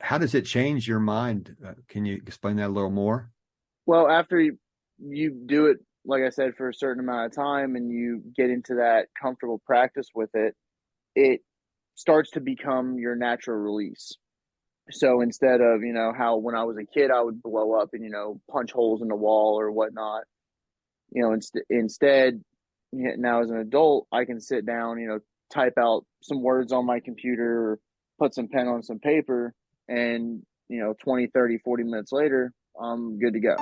How does it change your mind? Can you explain that a little more? Well, after you do it, like I said, for a certain amount of time and you get into that comfortable practice with it, it starts to become your natural release. So instead of, how when I was a kid, I would blow up and, punch holes in the wall or whatnot, instead, now as an adult, I can sit down, type out some words on my computer or put some pen on some paper and, 20, 30, 40 minutes later, I'm good to go.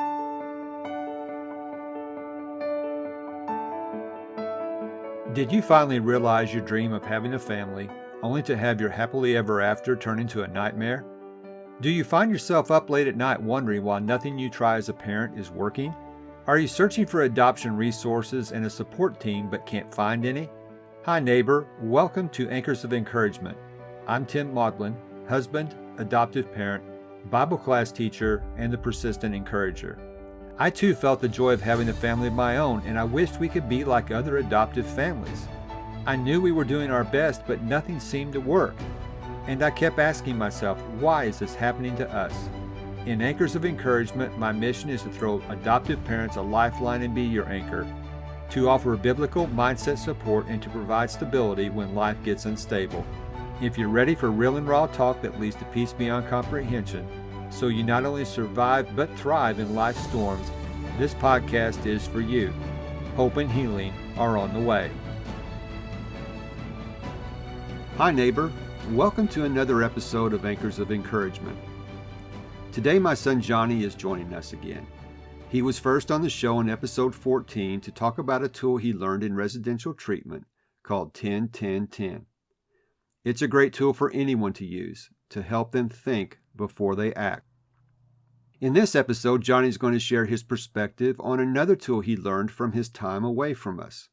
Did you finally realize your dream of having a family, only to have your happily ever after turn into a nightmare? Do you find yourself up late at night wondering why nothing you try as a parent is working? Are you searching for adoption resources and a support team but can't find any? Hi, neighbor. Welcome to Anchors of Encouragement. I'm Tim Maudlin, husband, adoptive parent, Bible class teacher, and the persistent encourager. I too felt the joy of having a family of my own, and I wished we could be like other adoptive families. I knew we were doing our best, but nothing seemed to work. And I kept asking myself, why is this happening to us? In Anchors of Encouragement, my mission is to throw adoptive parents a lifeline and be your anchor, to offer biblical mindset support and to provide stability when life gets unstable. If you're ready for real and raw talk that leads to peace beyond comprehension, so you not only survive but thrive in life's storms, this podcast is for you. Hope and healing are on the way. Hi, neighbor. Welcome to another episode of Anchors of Encouragement. Today, my son Jonny is joining us again. He was first on the show in episode 14 to talk about a tool he learned in residential treatment called 10-10-10. It's a great tool for anyone to use to help them think before they act. In this episode, Jonny is going to share his perspective on another tool he learned from his time away from us.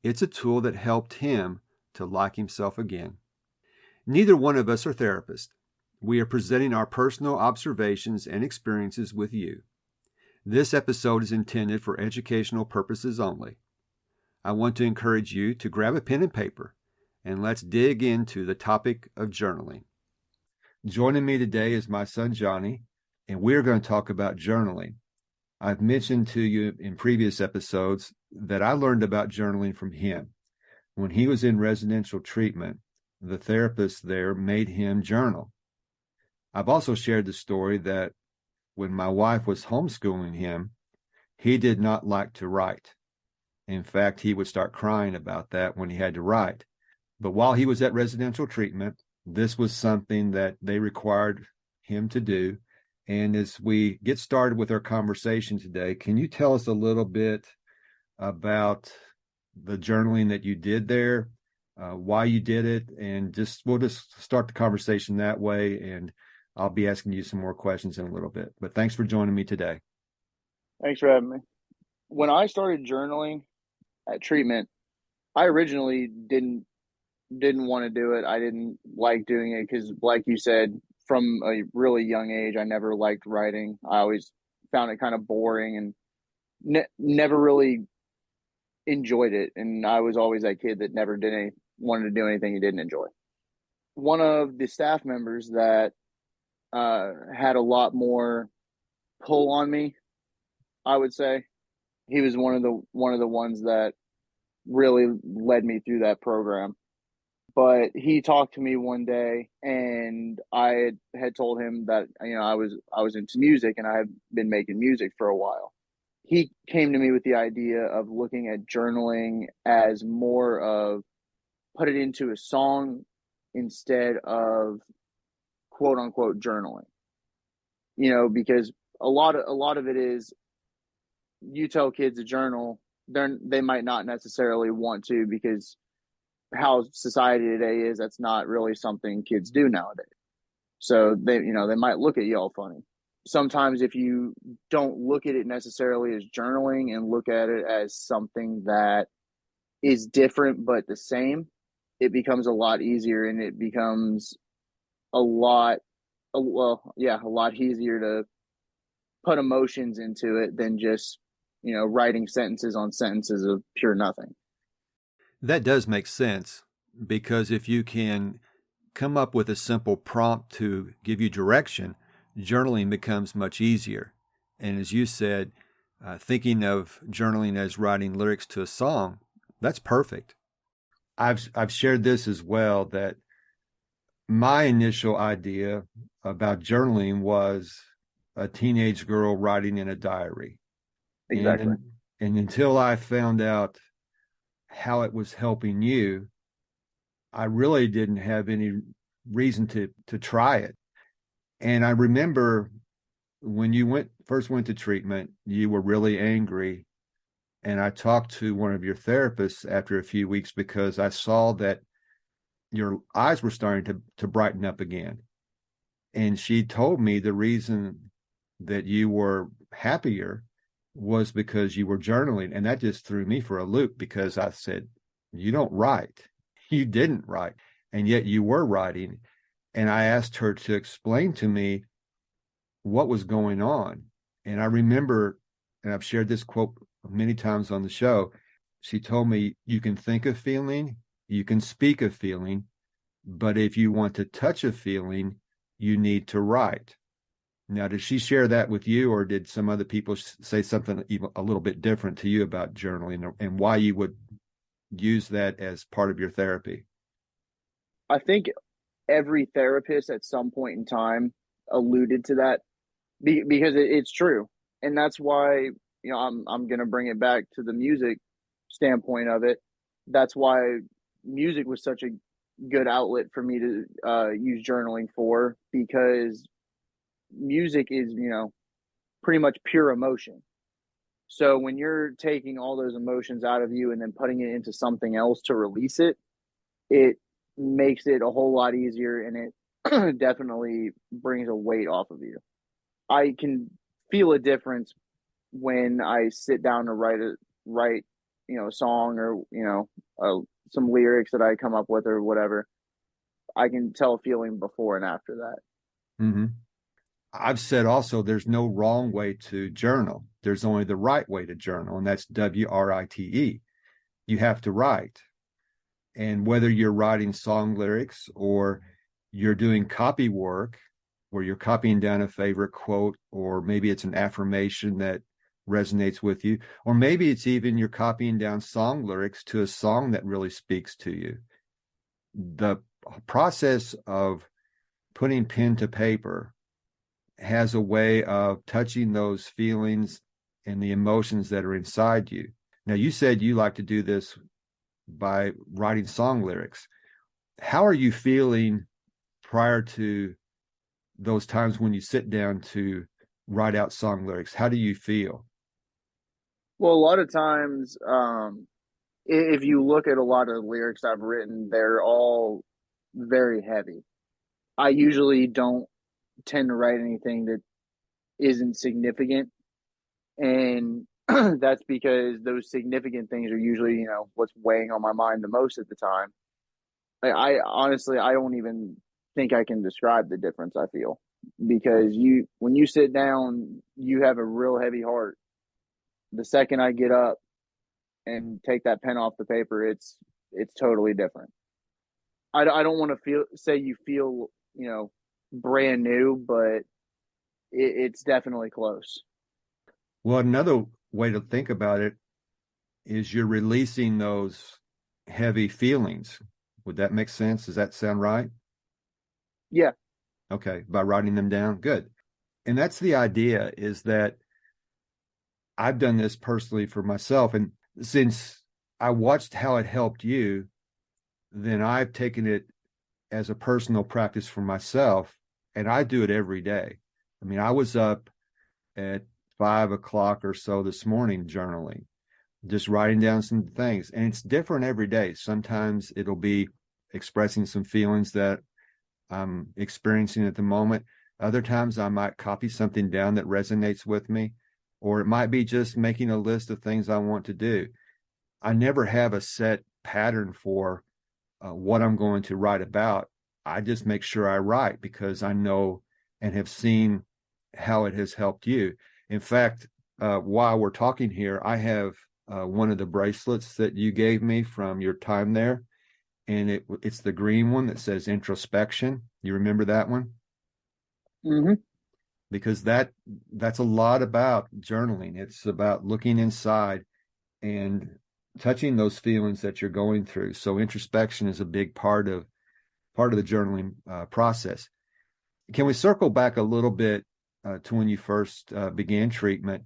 It's a tool that helped him to like himself again. Neither one of us are therapists. We are presenting our personal observations and experiences with you. This episode is intended for educational purposes only. I want to encourage you to grab a pen and paper, and let's dig into the topic of journaling. Joining me today is my son Jonny, and we're going to talk about journaling. I've mentioned to you in previous episodes that I learned about journaling from him. When he was in residential treatment, the therapist there made him journal. I've also shared the story that when my wife was homeschooling him, he did not like to write. In fact, he would start crying about that when he had to write. But while he was at residential treatment, this was something that they required him to do. And as we get started with our conversation today, can you tell us a little bit about the journaling that you did there, why you did it, and we'll just start the conversation that way, and I'll be asking you some more questions in a little bit. But thanks for joining me today. Thanks for having me. When I started journaling at treatment, I originally didn't want to do it. I didn't like doing it because, like you said, from a really young age, I never liked writing. I always found it kind of boring and never really enjoyed it. And I was always that kid that never wanted to do anything he didn't enjoy. One of the staff members that had a lot more pull on me, I would say. He was one of the ones that really led me through that program. But he talked to me one day, and I had told him that I was into music and I had been making music for a while. He came to me with the idea of looking at journaling as more of put it into a song instead of quote unquote journaling. Because a lot of it is you tell kids to journal, they might not necessarily want to because how society today is, that's not really something kids do nowadays. So they might look at you all funny. Sometimes if you don't look at it necessarily as journaling and look at it as something that is different but the same, it becomes a lot easier and it becomes a lot a lot easier to put emotions into it than just writing sentences on sentences of pure nothing. That does make sense, because if you can come up with a simple prompt to give you direction, journaling becomes much easier. And as you said, thinking of journaling as writing lyrics to a song, that's perfect. I've shared this as well, that my initial idea about journaling was a teenage girl writing in a diary. Exactly. And until I found out how it was helping you, I really didn't have any reason to try it. And I remember when you first went to treatment, you were really angry. And I talked to one of your therapists after a few weeks because I saw that your eyes were starting to brighten up again. And she told me the reason that you were happier was because you were journaling. And that just threw me for a loop, because I said, you don't write. You didn't write. And yet you were writing. And I asked her to explain to me what was going on. And I remember, and I've shared this quote many times on the show, she told me, you can think a feeling, you can speak a feeling, but if you want to touch a feeling, you need to write. Now, did she share that with you, or did some other people say something even a little bit different to you about journaling and why you would use that as part of your therapy? I think every therapist at some point in time alluded to that because it's true, and that's why I'm gonna bring it back to the music standpoint of it. That's why music was such a good outlet for me to use journaling for, because music is pretty much pure emotion. So when you're taking all those emotions out of you and then putting it into something else to release it, it makes it a whole lot easier, and it definitely brings a weight off of you. I can feel a difference when I sit down to write a song, or some lyrics that I come up with or whatever. I can tell a feeling before and after that. Mm-hmm. I've said also there's no wrong way to journal. There's only the right way to journal, and that's WRITE. You have to write. And whether you're writing song lyrics or you're doing copy work where you're copying down a favorite quote, or maybe it's an affirmation that resonates with you, or maybe it's even you're copying down song lyrics to a song that really speaks to you. The process of putting pen to paper has a way of touching those feelings and the emotions that are inside you. Now, you said you like to do this by writing song lyrics. How are you feeling prior to those times when you sit down to write out song lyrics? How do you feel? Well, a lot of times, if you look at a lot of the lyrics I've written, they're all very heavy. I usually don't tend to write anything that isn't significant, and that's because those significant things are usually what's weighing on my mind the most at the time. I honestly, I don't even think I can describe the difference I feel, because when you sit down, you have a real heavy heart. The second I get up and take that pen off the paper, it's totally different. I don't want to say you feel brand new, but it's definitely close. Well, another way to think about it is you're releasing those heavy feelings. Would that make sense? Does that sound right? Yeah. Okay, by writing them down. Good. And that's the idea, is that I've done this personally for myself. And since I watched how it helped you, then I've taken it as a personal practice for myself, and I do it every day. I mean, I was up at 5 o'clock or so this morning journaling, just writing down some things. And it's different every day. Sometimes it'll be expressing some feelings that I'm experiencing at the moment. Other times I might copy something down that resonates with me, or it might be just making a list of things I want to do. I never have a set pattern for what I'm going to write about. I just make sure I write because I know and have seen how it has helped you. In fact, while we're talking here, I have one of the bracelets that you gave me from your time there. and it's the green one that says introspection. You remember that one? Hmm. Because that's a lot about journaling. It's about looking inside and touching those feelings that you're going through. So introspection is a big part of the journaling process. Can we circle back a little bit to when you first began treatment?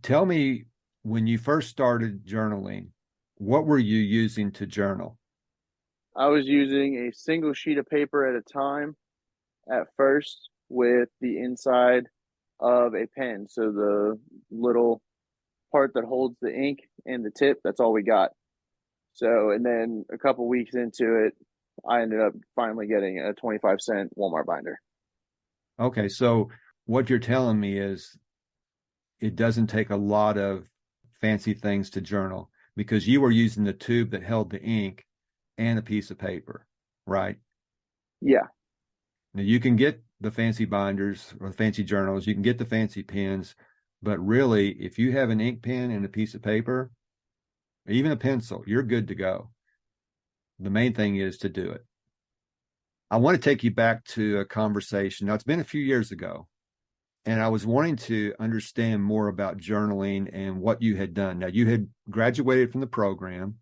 Tell me, when you first started journaling, what were you using to journal? I was using a single sheet of paper at a time at first with the inside of a pen. So the little part that holds the ink and the tip, that's all we got. So, and then a couple weeks into it, I ended up finally getting a 25-cent Walmart binder. Okay, so what you're telling me is it doesn't take a lot of fancy things to journal because you were using the tube that held the ink and a piece of paper, right? Yeah. Now you can get the fancy binders or the fancy journals, you can get the fancy pens, but really, if you have an ink pen and a piece of paper, even a pencil, you're good to go. The main thing is to do it. I want to take you back to a conversation. Now, it's been a few years ago, and I was wanting to understand more about journaling and what you had done. Now, you had graduated from the program,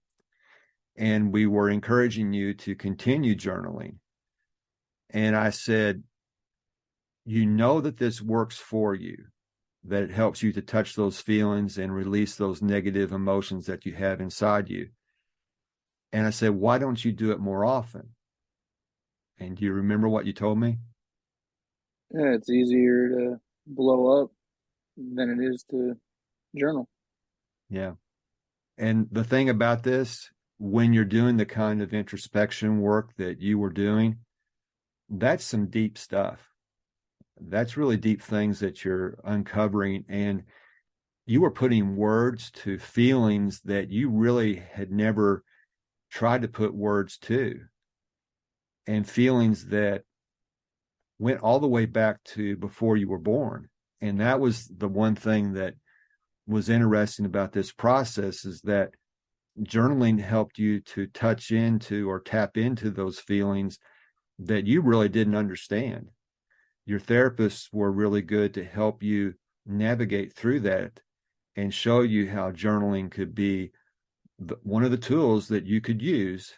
and we were encouraging you to continue journaling. And I said, you know that this works for you, that it helps you to touch those feelings and release those negative emotions that you have inside you. And I said, why don't you do it more often? And do you remember what you told me? Yeah, it's easier to blow up than it is to journal. Yeah. And the thing about this, when you're doing the kind of introspection work that you were doing, that's some deep stuff. That's really deep things that you're uncovering. And you were putting words to feelings that you really had never tried to put words to, and feelings that went all the way back to before you were born. And that was the one thing that was interesting about this process, is that journaling helped you to touch into or tap into those feelings that you really didn't understand. Your therapists were really good to help you navigate through that and show you how journaling could be one of the tools that you could use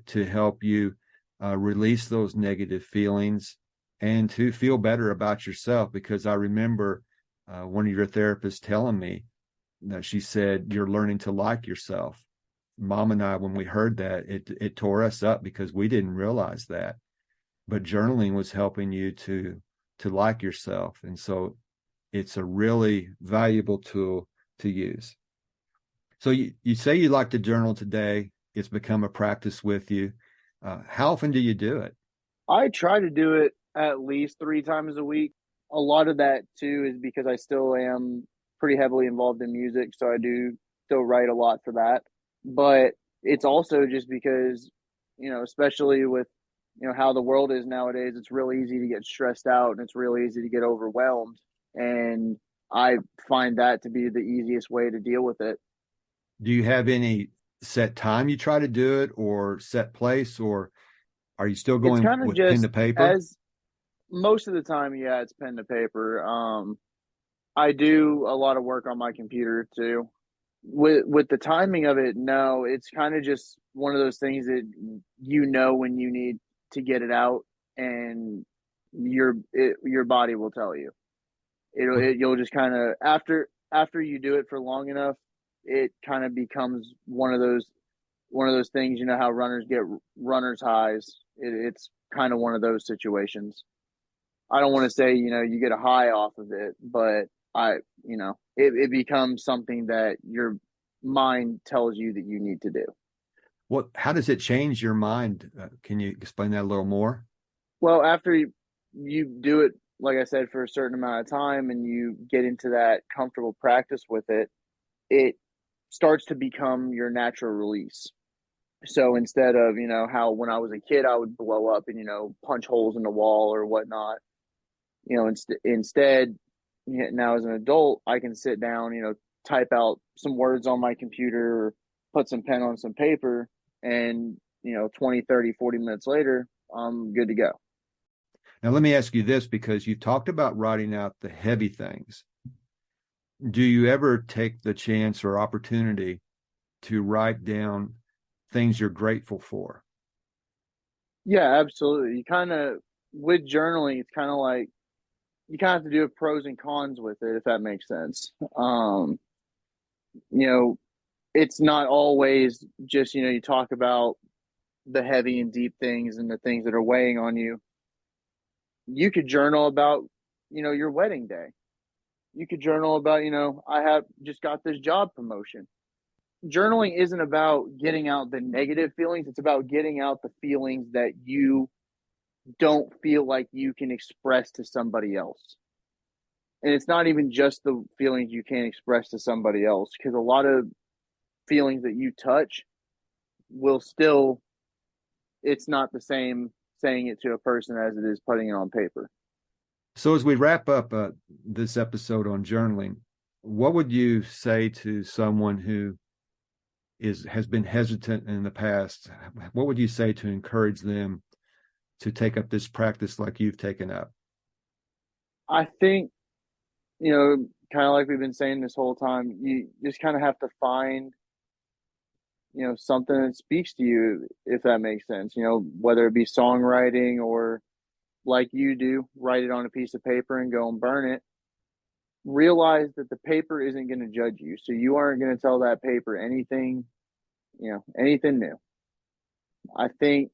to help you release those negative feelings and to feel better about yourself. Because I remember one of your therapists telling me that she said, you're learning to like yourself. Mom and I, when we heard that, it tore us up because we didn't realize that. But journaling was helping you to like yourself. And so it's a really valuable tool to use. So you say you like to journal today. It's become a practice with you. How often do you do it? I try to do it at least 3 times a week. A lot of that too is because I still am pretty heavily involved in music, so I do still write a lot for that. But it's also just because, especially with, how the world is nowadays, it's real easy to get stressed out and it's real easy to get overwhelmed. And I find that to be the easiest way to deal with it. Do you have any set time you try to do it, or set place, or are you still It's going kind of with pen to just paper? as most of the time, yeah, it's pen to paper. I do a lot of work on my computer too. With the timing of it, no, it's kind of just one of those things that when you need to get it out, and your body will tell you. You'll just kind of after you do it for long enough, it kind of becomes one of those things. You know how runners get runner's highs. It's kind of one of those situations. I don't want to say, you get a high off of it, but it becomes something that your mind tells you that you need to do. How does it change your mind? Can you explain that a little more? Well, after you do it, like I said, for a certain amount of time and you get into that comfortable practice with it, it starts to become your natural release. So instead of, how when I was a kid, I would blow up and, punch holes in the wall or whatnot, instead, now as an adult, I can sit down, type out some words on my computer, or put some pen on some paper, and 20, 30, 40 minutes later, I'm good to go. Now, let me ask you this, because you talked about writing out the heavy things. Do you ever take the chance or opportunity to write down things you're grateful for? Yeah, absolutely. You kind of, with journaling, it's kind of like you kind of have to do a pros and cons with it, if that makes sense. You know, it's not always just, you talk about the heavy and deep things and the things that are weighing on you. You could journal about, your wedding day. You could journal about, I have just got this job promotion. Journaling isn't about getting out the negative feelings. It's about getting out the feelings that you don't feel like you can express to somebody else. And it's not even just the feelings you can't express to somebody else, because a lot of feelings that you touch will still, it's not the same saying it to a person as it is putting it on paper. So as we wrap up this episode on journaling, what would you say to someone who has been hesitant in the past? What would you say to encourage them to take up this practice like you've taken up? I think, kind of like we've been saying this whole time, you just kind of have to find, something that speaks to you, if that makes sense, whether it be songwriting or like you do, write it on a piece of paper and go and burn it. Realize that the paper isn't going to judge you. So you aren't going to tell that paper anything, anything new. I think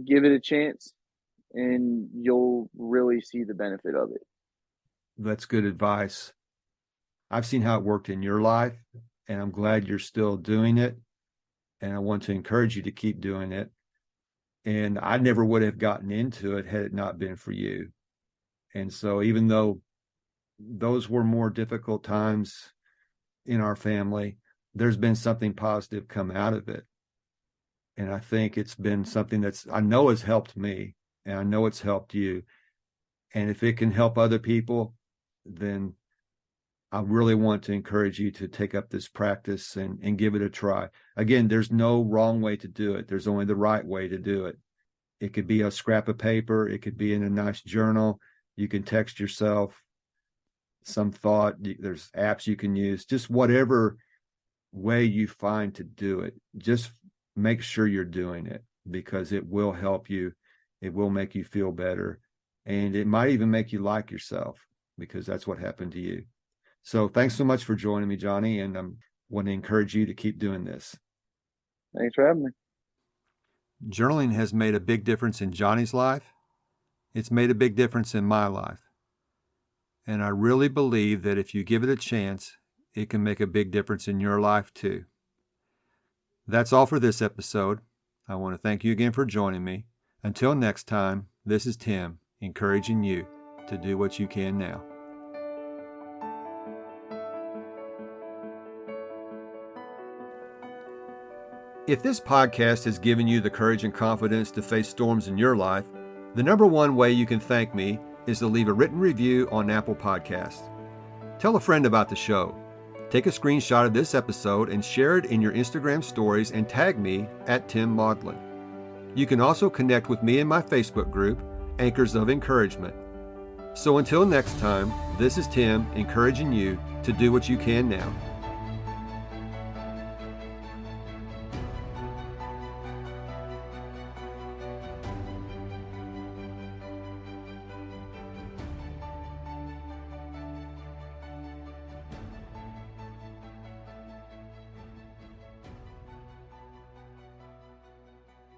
give it a chance and you'll really see the benefit of it. That's good advice. I've seen how it worked in your life, and I'm glad you're still doing it. And I want to encourage you to keep doing it. And I never would have gotten into it had it not been for you. And so even though those were more difficult times in our family, there's been something positive come out of it. And I think it's been something I know has helped me, and I know it's helped you. And if it can help other people, then I really want to encourage you to take up this practice and give it a try. Again, there's no wrong way to do it. There's only the right way to do it. It could be a scrap of paper. It could be in a nice journal. You can text yourself some thought. There's apps you can use. Just whatever way you find to do it, just make sure you're doing it, because it will help you. It will make you feel better. And it might even make you like yourself, because that's what happened to you. So thanks so much for joining me, Jonny, and I want to encourage you to keep doing this. Thanks for having me. Journaling has made a big difference in Jonny's life. It's made a big difference in my life. And I really believe that if you give it a chance, it can make a big difference in your life too. That's all for this episode. I want to thank you again for joining me. Until next time, this is Tim, encouraging you to do what you can now. If this podcast has given you the courage and confidence to face storms in your life, the number one way you can thank me is to leave a written review on Apple Podcasts. Tell a friend about the show. Take a screenshot of this episode and share it in your Instagram stories and tag me at Tim Maudlin. You can also connect with me in my Facebook group, Anchors of Encouragement. So until next time, this is Tim encouraging you to do what you can now.